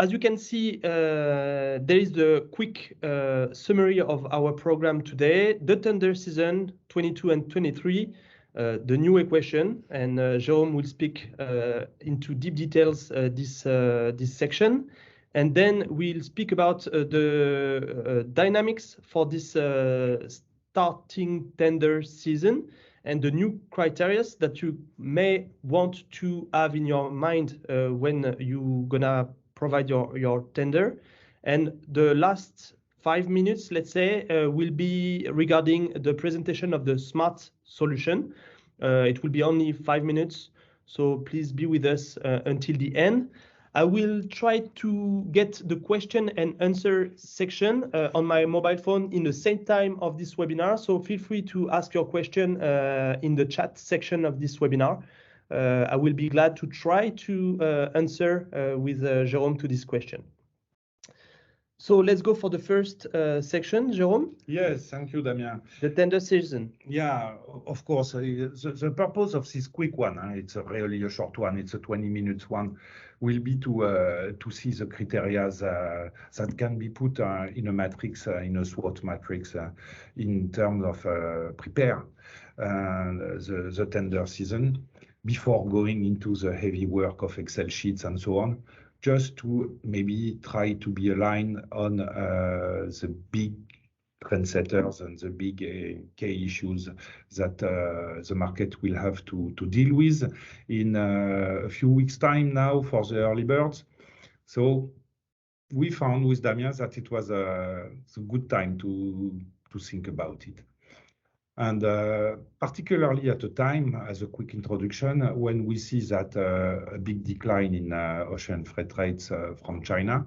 As you can see, there is the quick summary of our program today. The tender season 22 and 23, the new equation, and Jérôme will speak into deep details this section. And then we'll speak about the dynamics for this starting tender season and the new criteria that you may want to have in your mind when you gonna provide your tender. And the last 5 minutes, let's say, will be regarding the presentation of the smart solution. It will be only 5 minutes, so please be with us until the end. I will try to get the question and answer section on my mobile phone in the same time of this webinar. So feel free to ask your question in the chat section of this webinar. I will be glad to try to answer with Jérôme to this question. So let's go for the first section, Jérôme. Yes, thank you, Damien. The tender season. Yeah, of course. The purpose of this quick one, it's really a short one, it's a 20 minutes one, will be to see the criteria that can be put in a matrix, in a SWOT matrix, in terms of prepare the tender season before going into the heavy work of Excel sheets and so on. Just to maybe try to be aligned on the big trendsetters and the big key issues that the market will have to deal with in a few weeks' time now for the early birds. So we found with Damien that it was a good time to think about it. And particularly at a time, as a quick introduction, when we see that a big decline in ocean freight rates from China.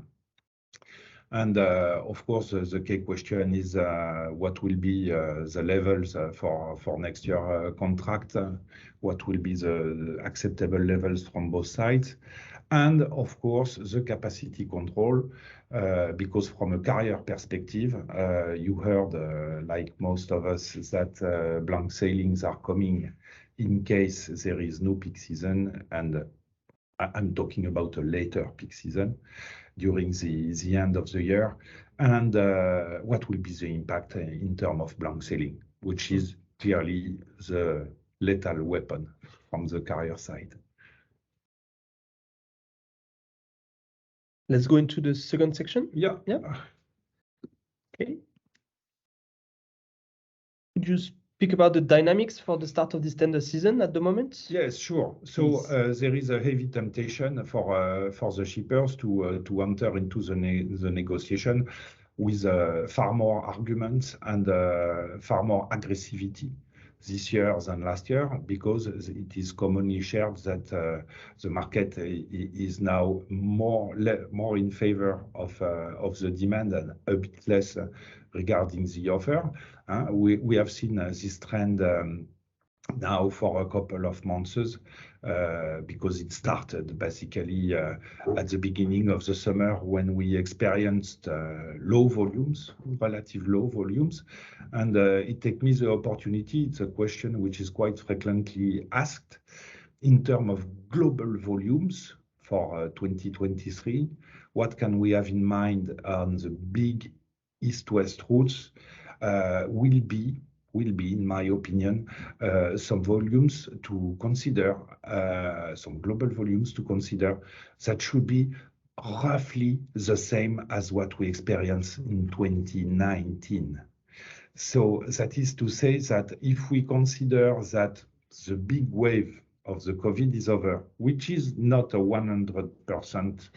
And of course, the key question is what will be the levels for next year contract, what will be the acceptable levels from both sides, and of course, the capacity control, because from a carrier perspective, you heard, like most of us, that blank sailings are coming in case there is no peak season, and I'm talking about a later peak season during the end of the year, and what will be the impact in terms of blank sailing, which is clearly the lethal weapon from the carrier side. Let's go into the second section. Yeah. Okay. Could you speak about the dynamics for the start of this tender season at the moment? Yes, sure. So there is a heavy temptation for the shippers to enter into the negotiation with far more arguments and far more aggressivity this year than last year, because it is commonly shared that the market is now more in favor of the demand and a bit less regarding the offer. We have seen this trend now for a couple of months, because it started basically at the beginning of the summer when we experienced low volumes, relative low volumes. And it takes me the opportunity, it's a question which is quite frequently asked, in terms of global volumes for 2023, what can we have in mind on the big east-west routes will be, in my opinion, some volumes to consider, some global volumes to consider that should be roughly the same as what we experienced in 2019. So that is to say that if we consider that the big wave of the COVID is over, which is not a 100%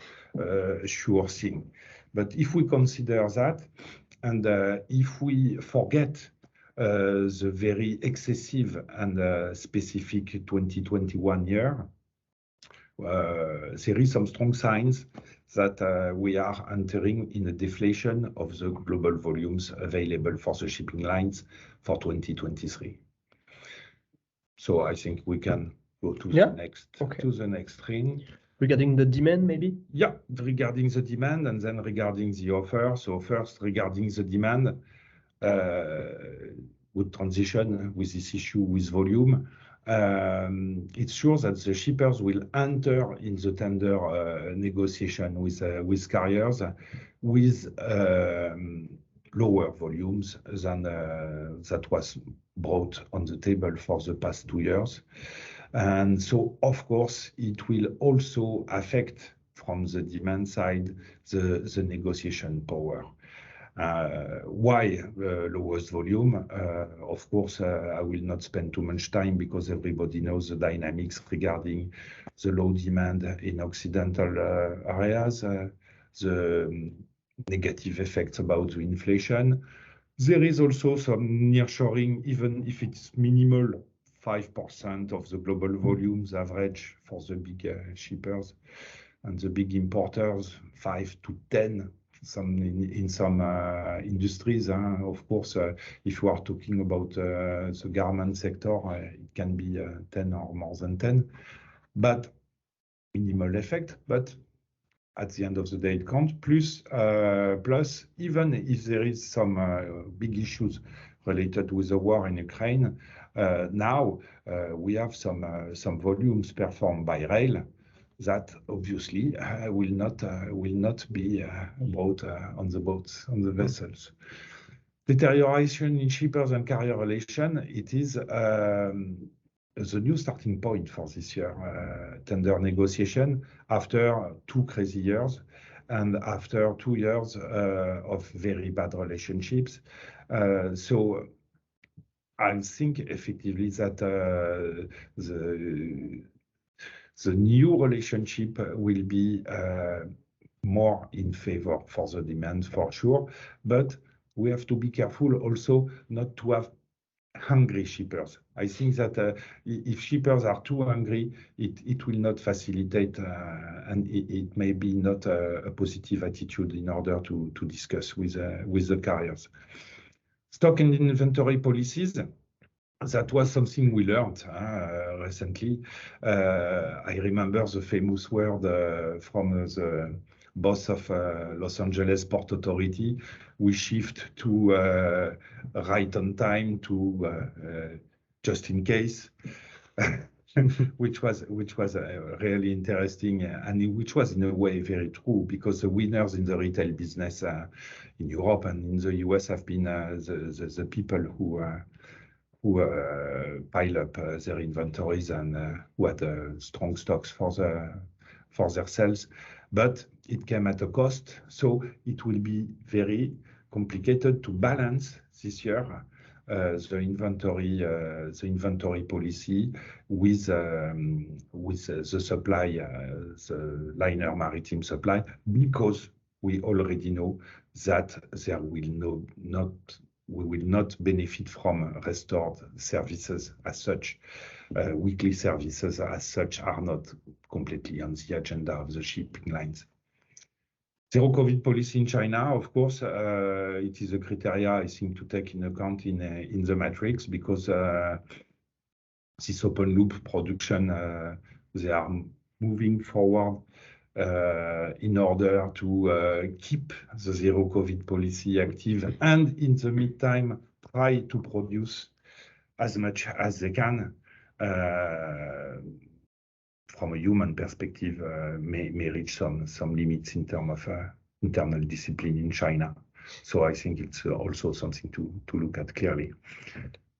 sure thing, but if we consider that, and if we forget the very excessive and specific 2021 year, there is some strong signs that we are entering in a deflation of the global volumes available for the shipping lines for 2023. So I think we can go to the next screen. Regarding the demand, maybe? Yeah, regarding the demand and then regarding the offer. So first, regarding the demand, would transition with this issue with volume. it's sure that the shippers will enter in the tender negotiation with carriers with lower volumes than that was brought on the table for the past 2 years. And so, of course, it will also affect from the demand side the negotiation power. Why lowest volume? Of course, I will not spend too much time because everybody knows the dynamics regarding the low demand in Occidental areas, the negative effects about the inflation. There is also some nearshoring, even if it's minimal, 5% of the global volumes average for the big shippers and the big importers, 5 to 10. In some industries, of course, if you are talking about the garment sector, it can be 10 or more than 10, but minimal effect. But at the end of the day, it counts. Plus, even if there is some big issues related with the war in Ukraine, now we have some volumes performed by rail that obviously will not be brought on the boats, on the vessels. Deterioration in shippers and carrier relation, it is the new starting point for this year tender negotiation after 2 crazy years and after 2 years of very bad relationships. So I think effectively that the new relationship will be more in favor for the demand for sure, but we have to be careful also not to have hungry shippers. I think that if shippers are too hungry, it will not facilitate and it may be not a positive attitude in order to discuss with the carriers. Stock and inventory policies. That was something we learned recently. I remember the famous word from the boss of Los Angeles Port Authority. We shift to right on time to just in case, which was really interesting and which was in a way very true because the winners in the retail business in Europe and in the US have been the people who pile up their inventories and who had strong stocks for their sales, but it came at a cost. So it will be very complicated to balance this year the inventory policy with the supply, the liner maritime supply, because we already know that there will we will not benefit from restored services as such. Weekly services as such are not completely on the agenda of the shipping lines. Zero COVID policy in China, of course, it is a criteria I think to take into account in the matrix because this open loop production, they are moving forward in order to keep the zero COVID policy active and in the meantime try to produce as much as they can. From a human perspective, may reach some limits in terms of internal discipline in China. So I think it's also something to look at clearly.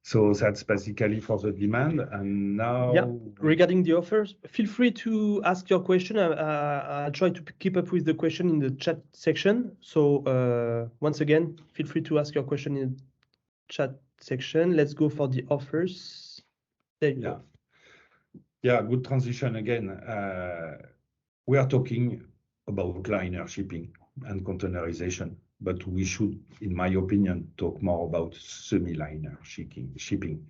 So that's basically for the demand. And now, yeah, regarding the offers, feel free to ask your question. I'll try to keep up with the question in the chat section. So once again, feel free to ask your question in the chat section. Let's go for the offers. There you go. Yeah, good transition again. We are talking about liner shipping and containerization, but we should, in my opinion, talk more about semi-liner shipping.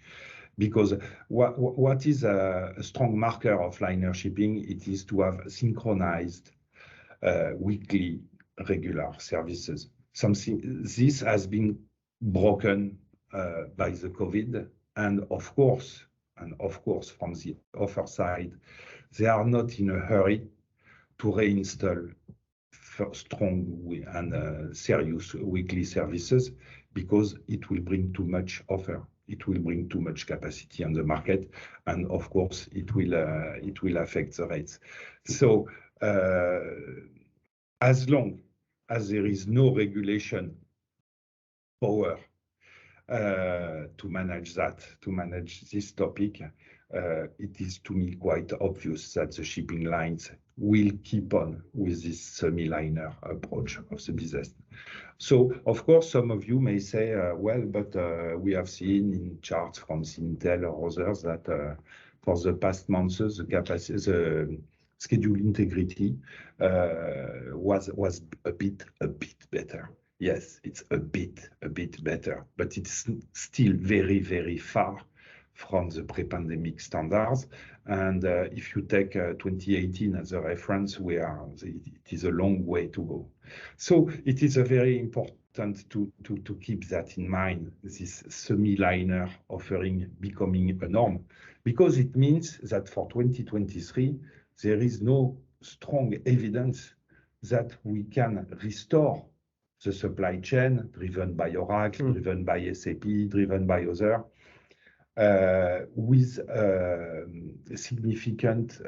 Because what is a strong marker of liner shipping? It is to have synchronized weekly regular services. This has been broken by the COVID, and of course, from the offer side, they are not in a hurry to reinstall strong and serious weekly services because it will bring too much offer. it will bring too much capacity on the market, and of course it will affect the rates. So as long as there is no regulation power to manage this topic, it is to me quite obvious that the shipping lines will keep on with this semi-liner approach of the business. So, of course, some of you may say, well, but we have seen in charts from Syntel or others that for the past months, the schedule integrity was a bit better. Yes, it's a bit better, but it's still very, very far from the pre-pandemic standards. And if you take 2018 as a reference, it is a long way to go. So it is a very important to keep that in mind, this semi-liner offering becoming a norm, because it means that for 2023, there is no strong evidence that we can restore the supply chain driven by Oracle, driven by SAP, driven by others, with a significant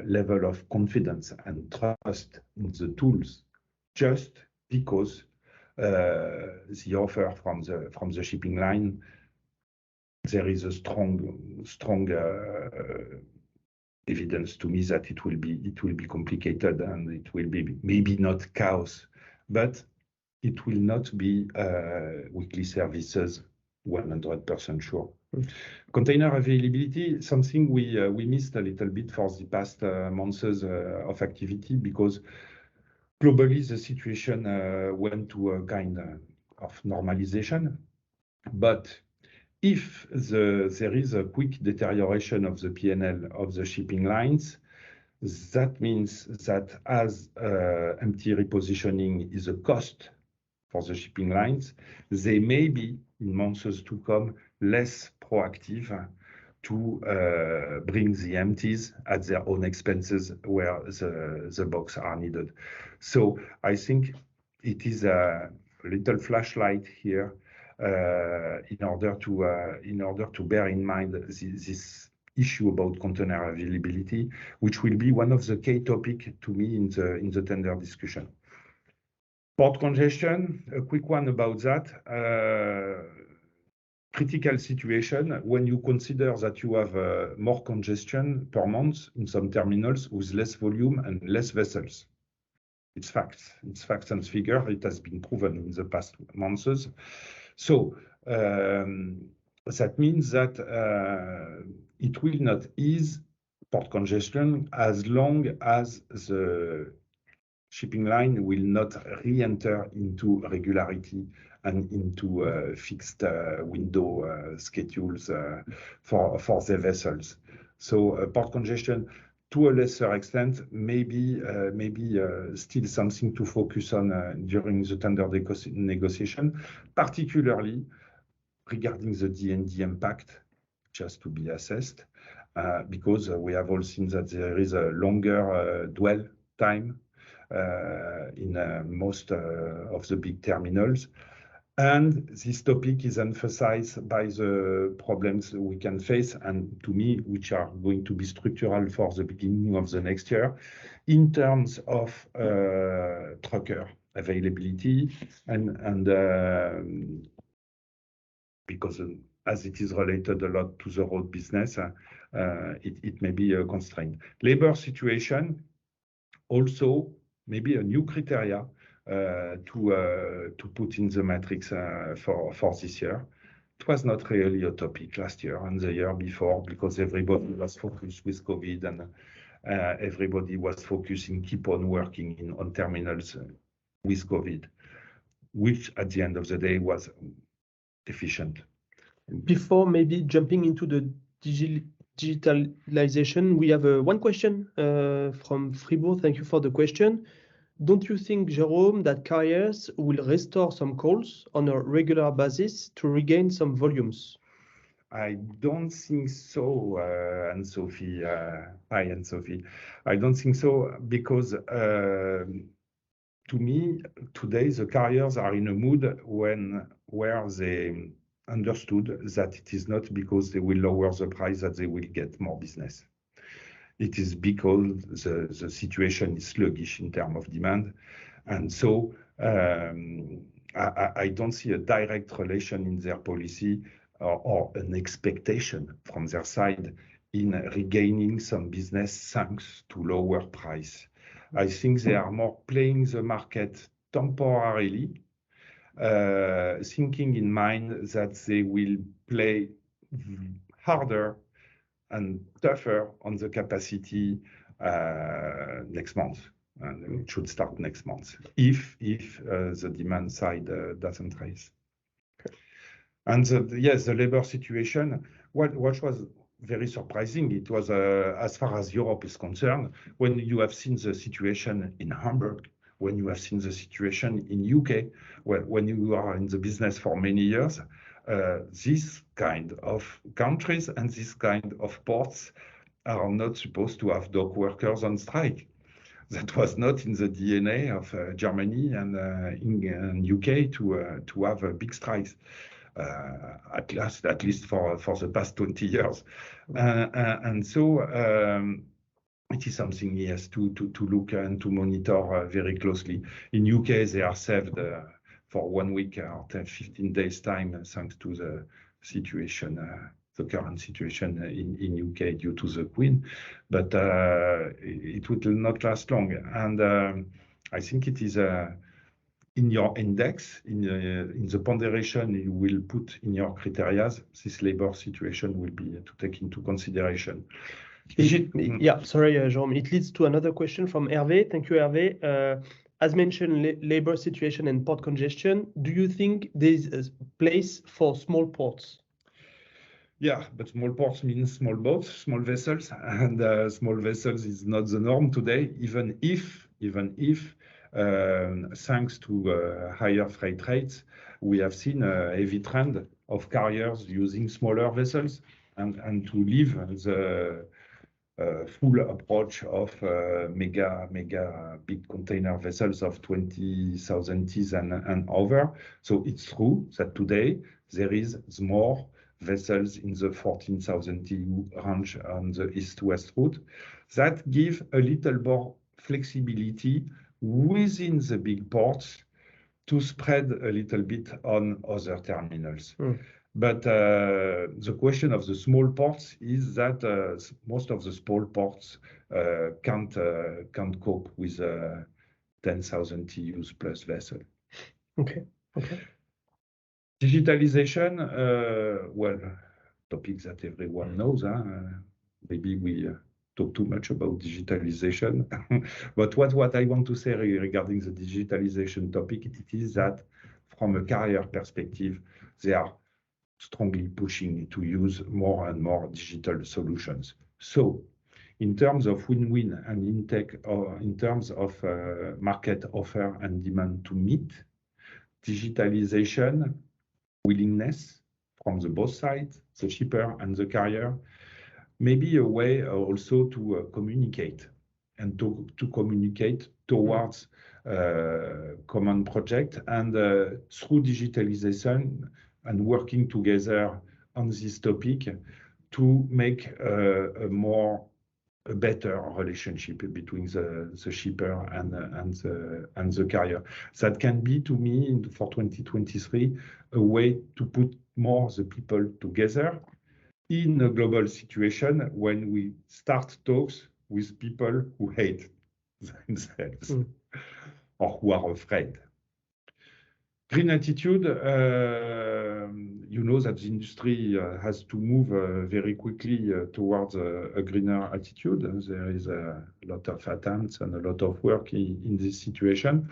level of confidence and trust in the tools, just because the offer from the shipping line, there is a strong evidence to me that it will be complicated, and it will be maybe not chaos, but it will not be weekly services 100% sure. Container availability, something we missed a little bit for the past months of activity, because globally the situation went to a kind of normalization. But if there is a quick deterioration of the P&L of the shipping lines, that means that as empty repositioning is a cost for the shipping lines, they may be, in months to come, less proactive to bring the empties at their own expenses where the box are needed. So I think it is a little flashlight here in order to bear in mind this issue about container availability, which will be one of the key topics to me in the tender discussion. Port congestion, a quick one about that. Critical situation when you consider that you have more congestion per month in some terminals with less volume and less vessels. It's facts and figure. It has been proven in the past months. So that means that it will not ease port congestion as long as the shipping line will not re-enter into regularity and into fixed window schedules for the vessels. So port congestion, to a lesser extent, maybe still something to focus on during the tender negotiation, particularly regarding the D&D impact, just to be assessed, because we have all seen that there is a longer dwell time in most of the big terminals. And this topic is emphasized by the problems we can face, and to me, which are going to be structural for the beginning of the next year, in terms of trucker availability, and because as it is related a lot to the road business, it may be a constraint. Labor situation, also maybe a new criteria to put in the matrix for this year. It was not really a topic last year and the year before, because everybody was focused with COVID, and everybody was focusing, keep on working on terminals with COVID, which at the end of the day was efficient. Before maybe jumping into the digitalization, we have one question from Fribourg. Thank you for the question. Don't you think, Jérôme, that carriers will restore some calls on a regular basis to regain some volumes? I don't think so, Anne-Sophie. Hi, Anne-Sophie. I don't think so, because to me, today, the carriers are in a mood where they understood that it is not because they will lower the price that they will get more business. It is because the situation is sluggish in terms of demand. And so I don't see a direct relation in their policy or an expectation from their side in regaining some business thanks to lower price. I think they are more playing the market temporarily, thinking in mind that they will play harder and tougher on the capacity next month. And it should start next month if the demand side doesn't rise. Okay. And yes, the labor situation, what was very surprising, it was as far as Europe is concerned, when you have seen the situation in Hamburg, when you have seen the situation in UK, when you are in the business for many years, this kind of countries and this kind of ports are not supposed to have dock workers on strike. That was not in the DNA of Germany and in UK to have big strikes, at least for the past 20 years. And so it is something, yes, to look and to monitor very closely. In UK, they are saved for 1 week or 15 days time, thanks to the situation, the current situation in UK due to the Queen, but it will not last long. And I think it is in your index, in the ponderation you will put in your criteria, this labor situation will be to take into consideration. Yeah, sorry, Jérôme. It leads to another question from Hervé. Thank you, Hervé. As mentioned, labor situation and port congestion, do you think there's a place for small ports? Yeah, but small ports means small boats, small vessels, and small vessels is not the norm today, even if thanks to higher freight rates, we have seen a heavy trend of carriers using smaller vessels and to leave the full approach of mega big container vessels of 20,000 TEUs and over. So it's true that today there is more vessels in the 14,000 TEU range on the east-west route that give a little more flexibility within the big ports to spread a little bit on other terminals. But the question of the small ports is that most of the small ports can't cope with 10,000 TEUs plus vessel. Okay. Digitalization, well, topics that everyone knows. Maybe we talk too much about digitalization. But what I want to say regarding the digitalization topic, it is that from a carrier perspective, they are strongly pushing to use more and more digital solutions. So in terms of win-win and intake, or in terms of market offer and demand to meet, digitalization willingness from the both sides, the shipper and the carrier, may be a way also to communicate and to communicate towards common project, and through digitalization and working together on this topic to make a better relationship between the shipper and the carrier. That can be, to me, for 2023, a way to put more the people together in a global situation when we start talks with people who hate themselves or who are afraid. Green attitude, you know that the industry has to move very quickly towards a greener attitude. There is a lot of attempts and a lot of work in this situation.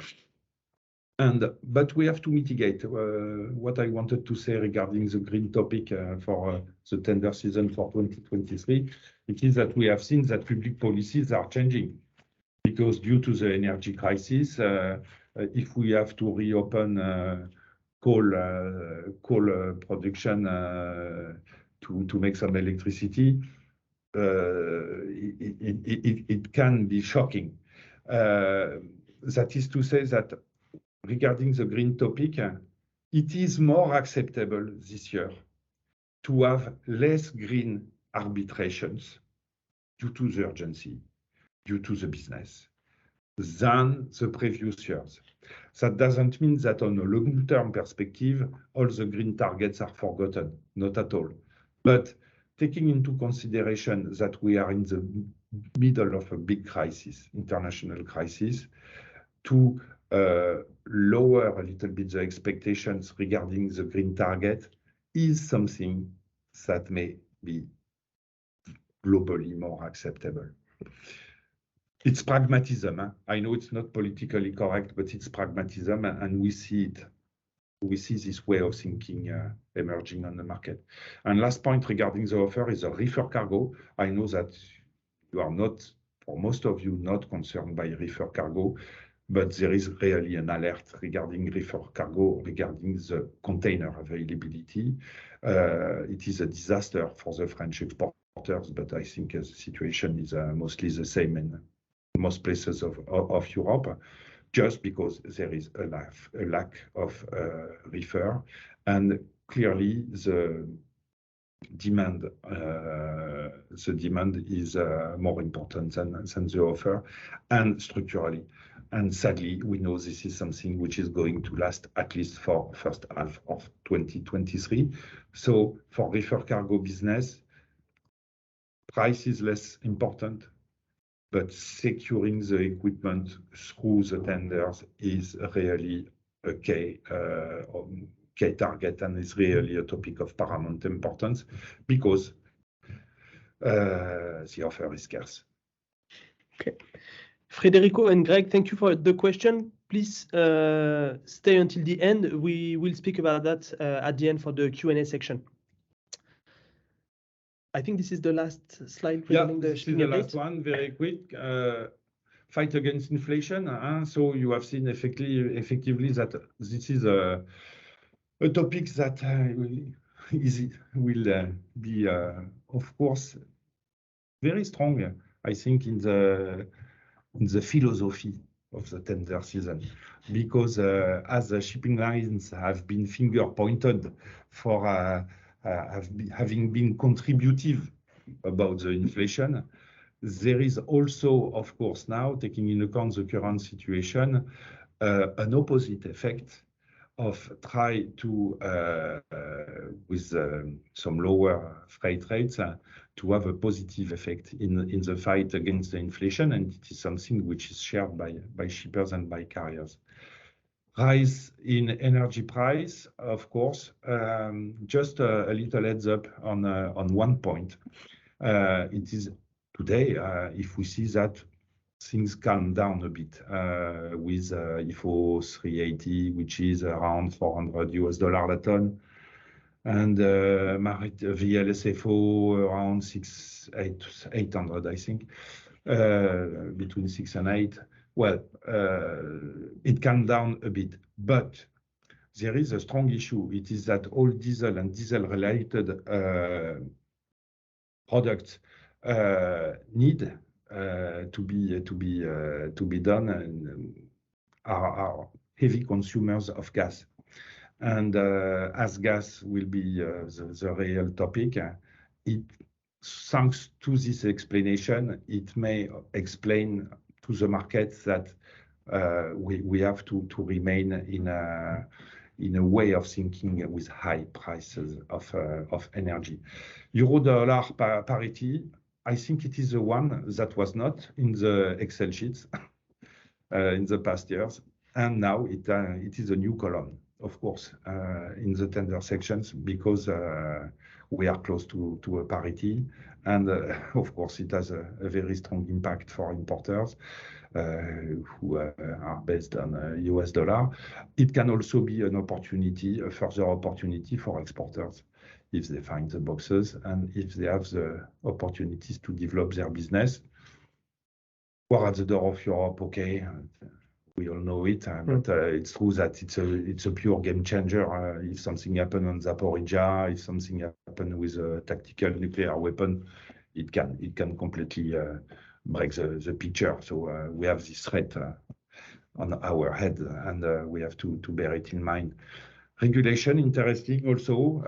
But we have to mitigate. What I wanted to say regarding the green topic for the tender season for 2023, it is that we have seen that public policies are changing. Because due to the energy crisis, if we have to reopen coal production to make some electricity, it can be shocking. That is to say that regarding the green topic, it is more acceptable this year to have less green arbitrations due to the urgency, due to the business, than the previous years. That doesn't mean that on a long-term perspective, all the green targets are forgotten, not at all. But taking into consideration that we are in the middle of a big crisis, international crisis, to lower a little bit the expectations regarding the green target is something that may be globally more acceptable. It's pragmatism. Huh? I know it's not politically correct, but it's pragmatism, and we see it. We see this way of thinking emerging on the market. And last point regarding the offer is a reefer cargo. I know that you are not, for most of you, not concerned by reefer cargo, but there is really an alert regarding reefer cargo, regarding the container availability. It is a disaster for the French exporters, but I think the situation is mostly the same in most places of Europe, just because there is a lack of reefer, and clearly the demand is more important than the offer, and structurally. And sadly, we know this is something which is going to last at least for first half of 2023. So for reefer cargo business, price is less important, but securing the equipment through the tenders is really a key target, and is really a topic of paramount importance because the offer is scarce. Okay. Federico and Greg, thank you for the question. Please stay until the end. We will speak about that at the end for the Q&A section. I think this is the last slide regarding the shipping update. The last one, very quick. Fight against inflation. So you have seen effectively that this is a topic that will be, of course, very strong, I think, in the philosophy of the tender season, because as the shipping lines have been finger pointed for having been contributive about the inflation, there is also, of course, now taking into account the current situation, an opposite effect of try to, with some lower freight rates, to have a positive effect in the fight against the inflation, and it is something which is shared by shippers and by carriers. Rise in energy price, of course, just a little heads up on one point. It is today, if we see that things calm down a bit with IFO 380, which is around $400 a ton, and VLSFO around 800, I think, between 6 and 8. Well, it calmed down a bit, but there is a strong issue. It is that all diesel and diesel-related products need to be done, and are heavy consumers of gas. And as gas will be the real topic, thanks to this explanation, it may explain to the market that we have to remain in a way of thinking with high prices of energy. Euro-dollar parity, I think it is the one that was not in the Excel sheets in the past years, and now it is a new column, of course, in the tender sections, because we are close to a parity, and of course it has a very strong impact for importers who are based on US dollar. It can also be an opportunity, a further opportunity for exporters, if they find the boxes and if they have the opportunities to develop their business. We're at the door of Europe, okay, we all know it, but it's true that it's a pure game changer. If something happened on Zaporizhzhia, if something happened with a tactical nuclear weapon, it can completely break the picture. So we have this threat on our head, and we have to bear it in mind. Regulation, interesting also.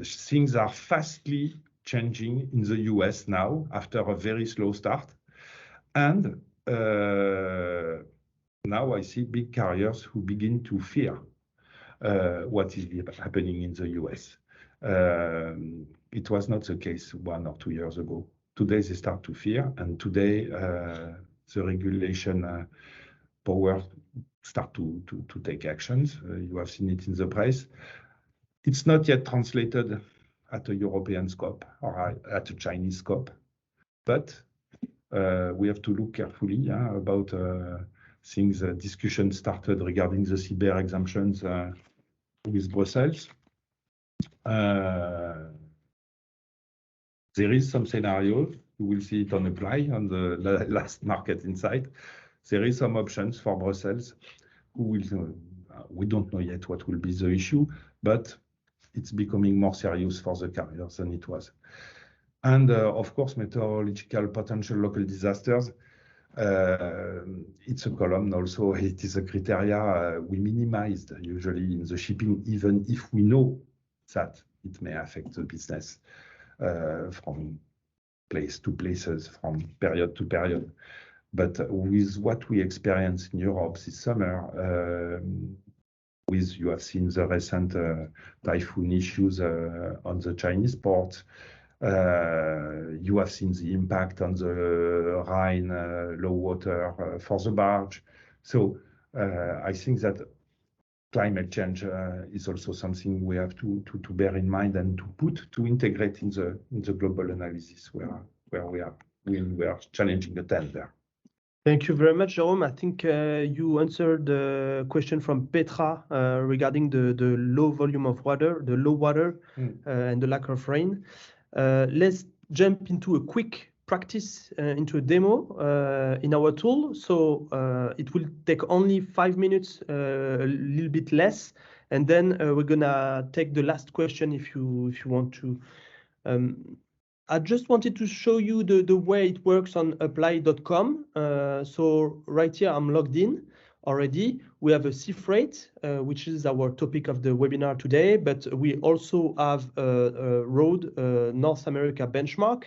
Things are fastly changing in the US now after a very slow start. And now I see big carriers who begin to fear what is happening in the US. It was not the case 1 or 2 years ago. Today they start to fear, and today the regulation power start to take actions. You have seen it in the press. It's not yet translated at a European scope or at a Chinese scope, but we have to look carefully about things. Discussion started regarding the cyber exemptions with Brussels. There is some scenario. You will see it on Apply on the last Market Insight. There is some options for Brussels. We don't know yet what will be the issue, but it's becoming more serious for the carriers than it was. And of course, meteorological potential local disasters. It's a column also. It is a criteria we minimized usually in the shipping, even if we know that it may affect the business from place to places, from period to period. But with what we experienced in Europe this summer, you have seen the recent typhoon issues on the Chinese ports. You have seen the impact on the Rhine low water for the barge. So I think that climate change is also something we have to bear in mind and to integrate in the global analysis where we are challenging the tent there. Thank you very much, Jérôme. I think you answered the question from Petra regarding the low volume of water, the low water, and the lack of rain. Let's jump into a quick practice, into a demo in our tool. So it will take only 5 minutes, a little bit less, and then we're gonna take the last question if you want to. I just wanted to show you the way it works on apply.com. So right here, I'm logged in already. We have a sea freight, which is our topic of the webinar today, but we also have a road North America benchmark,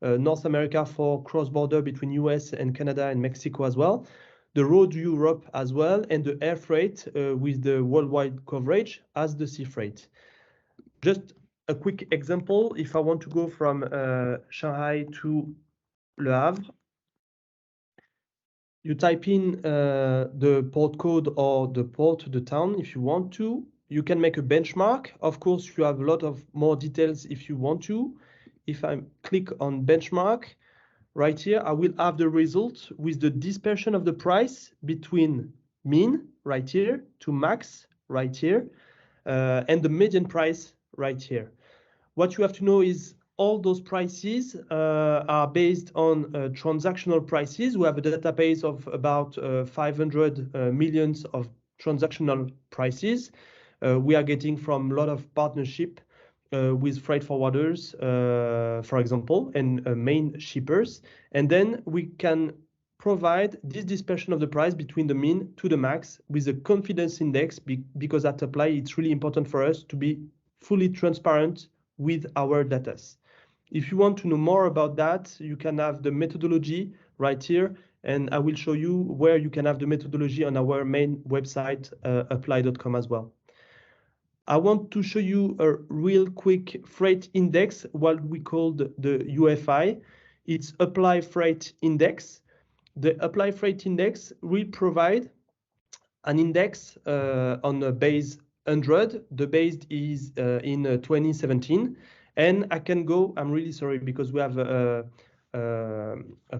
North America for cross-border between US and Canada and Mexico as well, the road Europe as well, and the air freight with the worldwide coverage as the sea freight. Just a quick example, if I want to go from Shanghai to Le Havre, you type in the port code or the port, the town, if you want to. You can make a benchmark. Of course, you have a lot of more details if you want to. If I click on benchmark, right here, I will have the result with the dispersion of the price between mean, right here, to max, right here, and the median price, right here. What you have to know is all those prices are based on transactional prices. We have a database of about 500 millions of transactional prices. We are getting from a lot of partnership with freight forwarders, for example, and main shippers. And then we can provide this dispersion of the price between the mean to the max with a confidence index, because at Apply, it's really important for us to be fully transparent with our data. If you want to know more about that, you can have the methodology right here, and I will show you where you can have the methodology on our main website, apply.com as well. I want to show you a real quick freight index, what we call the UFI. It's Apply Freight Index. The Apply Freight Index will provide an index on a base 100. The base is in 2017, and I can go. I'm really sorry because we have a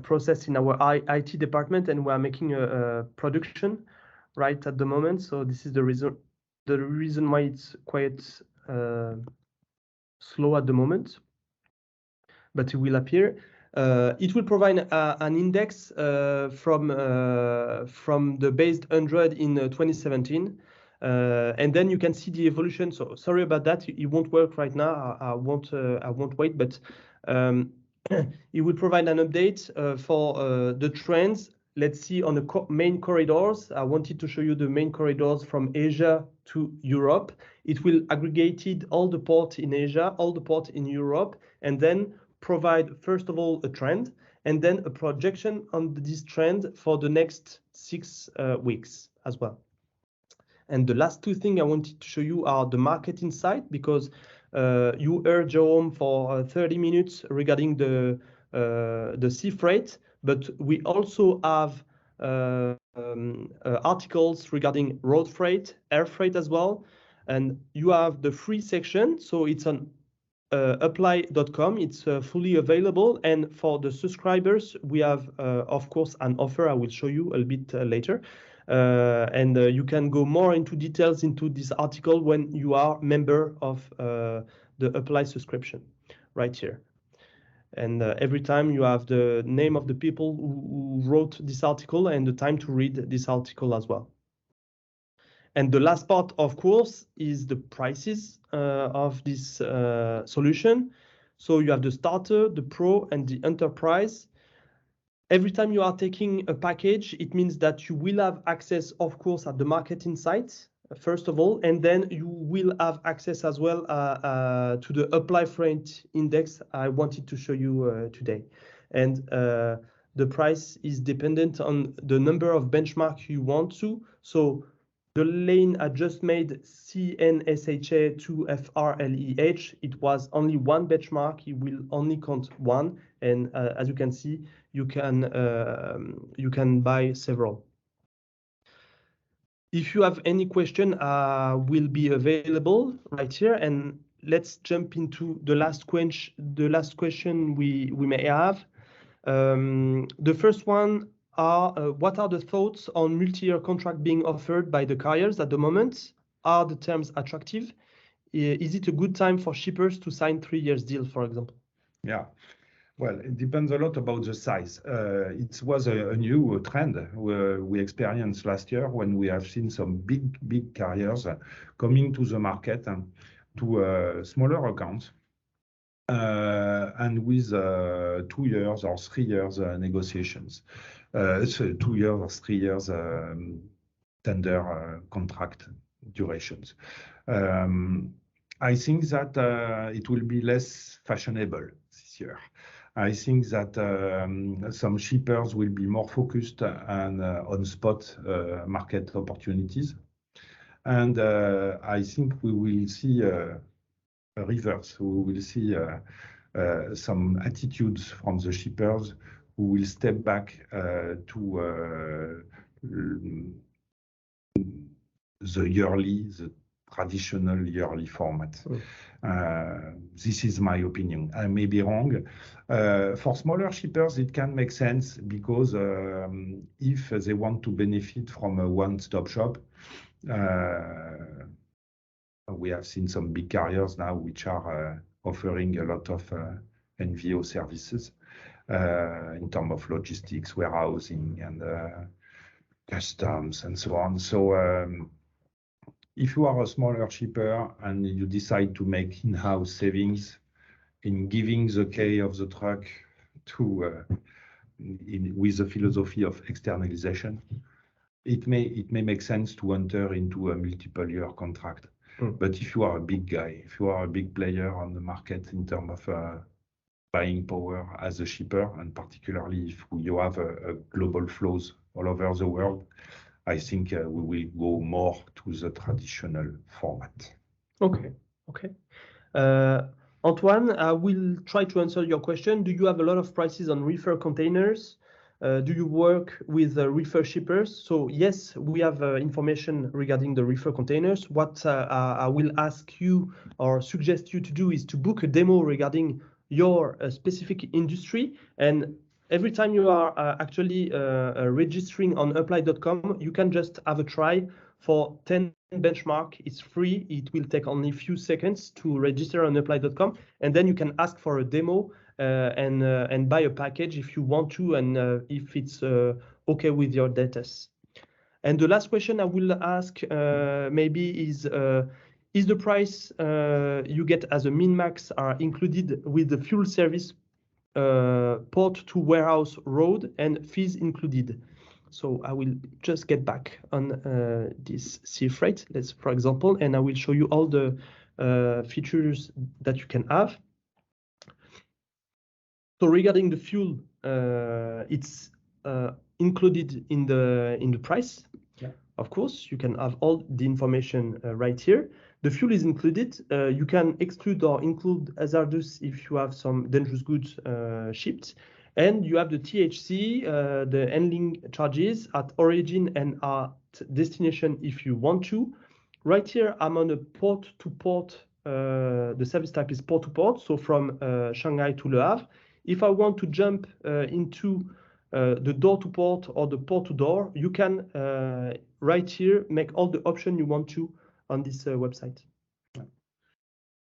process in our IT department, and we are making a production right at the moment. So this is the reason why it's quite slow at the moment, but it will appear. It will provide an index from the base 100 in 2017. And then you can see the evolution. So sorry about that. It won't work right now. I won't wait, but it will provide an update for the trends let's see on the main corridors. I wanted to show you the main corridors from Asia to Europe. It will aggregate all the ports in Asia, all the ports in Europe, and then provide, first of all, a trend, and then a projection on this trend for the next 6 weeks as well. And the last two things I wanted to show you are the market insight, because you heard Jerome for 30 minutes regarding the sea freight, but we also have articles regarding road freight, air freight as well. And you have the free section, so it's on apply.com. It's fully available. And for the subscribers, we have, of course, an offer I will show you a bit later. And you can go more into details into this article when you are member of the Apply subscription right here. And every time you have the name of the people who wrote this article and the time to read this article as well. And the last part, of course, is the prices of this solution. So you have the starter, the pro, and the enterprise. Every time you are taking a package, it means that you will have access, of course, at the market insights, first of all, and then you will have access as well to the Apply Freight Index I wanted to show you today. And the price is dependent on the number of benchmarks you want to. So the lane I just made, CNSHA2FRLEH, it was only one benchmark. It will only count one. And as you can see, you can buy several. If you have any question, will be available right here. And let's jump into the last question we may have. The first one are what are the thoughts on multi-year contract being offered by the carriers at the moment? Are the terms attractive? Is it a good time for shippers to sign 3 years deal, for example? Yeah. Well, it depends a lot about the size. It was a new trend we experienced last year when we have seen some big carriers coming to the market and to smaller accounts and with 2 years or 3 years negotiations. 2 years or 3 years tender contract durations. I think that it will be less fashionable this year. I think that some shippers will be more focused on spot market opportunities. And I think we will see a reverse. We will see some attitudes from the shippers who will step back to the traditional yearly format. This is my opinion. I may be wrong. For smaller shippers, it can make sense because if they want to benefit from a one-stop shop, we have seen some big carriers now which are offering a lot of NVO services in terms of logistics, warehousing, and customs, and so on. So if you are a smaller shipper and you decide to make in-house savings in giving the key of the truck to with the philosophy of externalization, it may make sense to enter into a multiple-year contract. But if you are a big guy, if you are a big player on the market in terms of buying power as a shipper, and particularly if you have a global flows all over the world, I think we will go more to the traditional format. Okay. Antoine, I will try to answer your question. Do you have a lot of prices on reefer containers? Do you work with reefer shippers? So yes, we have information regarding the reefer containers. What I will ask you or suggest you to do is to book a demo regarding your specific industry. And every time you are actually registering on apply.com, you can just have a try for 10 benchmark. It's free. It will take only a few seconds to register on apply.com. And then you can ask for a demo and buy a package if you want to, and if it's okay with your data. And the last question I will ask maybe is the price you get as a min-max are included with the fuel service port to warehouse road and fees included? So I will just get back on this sea freight, let's for example, and I will show you all the features that you can have. So regarding the fuel, it's included in the price. Yeah. Of course, you can have all the information right here. The fuel is included. You can exclude or include hazardous if you have some dangerous goods shipped. And you have the THC, the handling charges at origin and at destination if you want to. Right here, I'm on a port to port. The service type is port to port, so from Shanghai to Le Havre. If I want to jump into the door to port or the port to door, you can right here make all the options you want to on this website.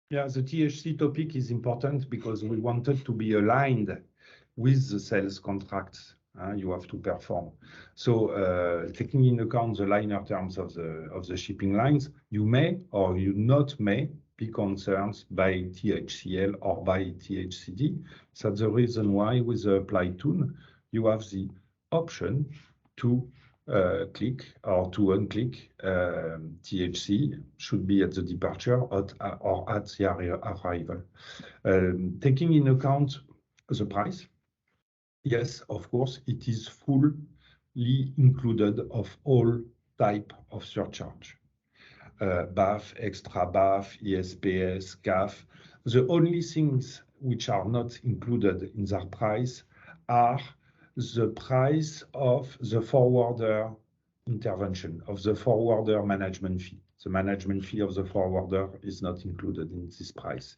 Yeah, the THC topic is important because we wanted to be aligned with the sales contracts you have to perform. So taking into account the liner terms of the shipping lines, you may or you not may be concerned by THCL or by THCD. So that's the reason why with the apply tool, you have the option to click or to unclick THC should be at the departure or at the arrival. Taking into account the price, yes, of course, it is fully included of all type of surcharge. BAF, extra BAF, ESPS, CAF. The only things which are not included in that price are the price of the forwarder intervention, of the forwarder management fee. The management fee of the forwarder is not included in this price.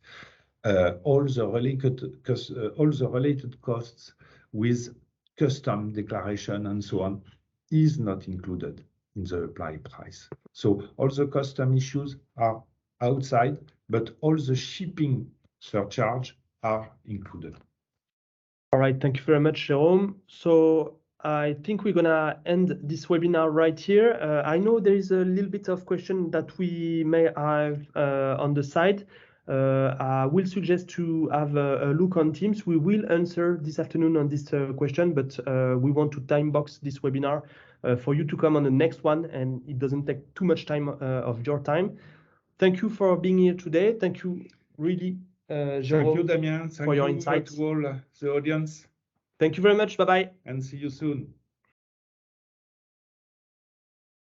All the related costs with custom declaration and so on is not included in the applied price. So all the custom issues are outside, but all the shipping surcharge are included. All right, thank you very much, Jérôme. So I think we're gonna end this webinar right here. I know there is a little bit of question that we may have on the side. I will suggest to have a look on Teams. We will answer this afternoon on this question, but we want to time box this webinar for you to come on the next one, and it doesn't take too much time of your time. Thank you for being here today. Thank you, really, Jérôme. Thank you, Damien. Thank for your you insights. to all the audience. Thank you very much. Bye-bye. And see you soon.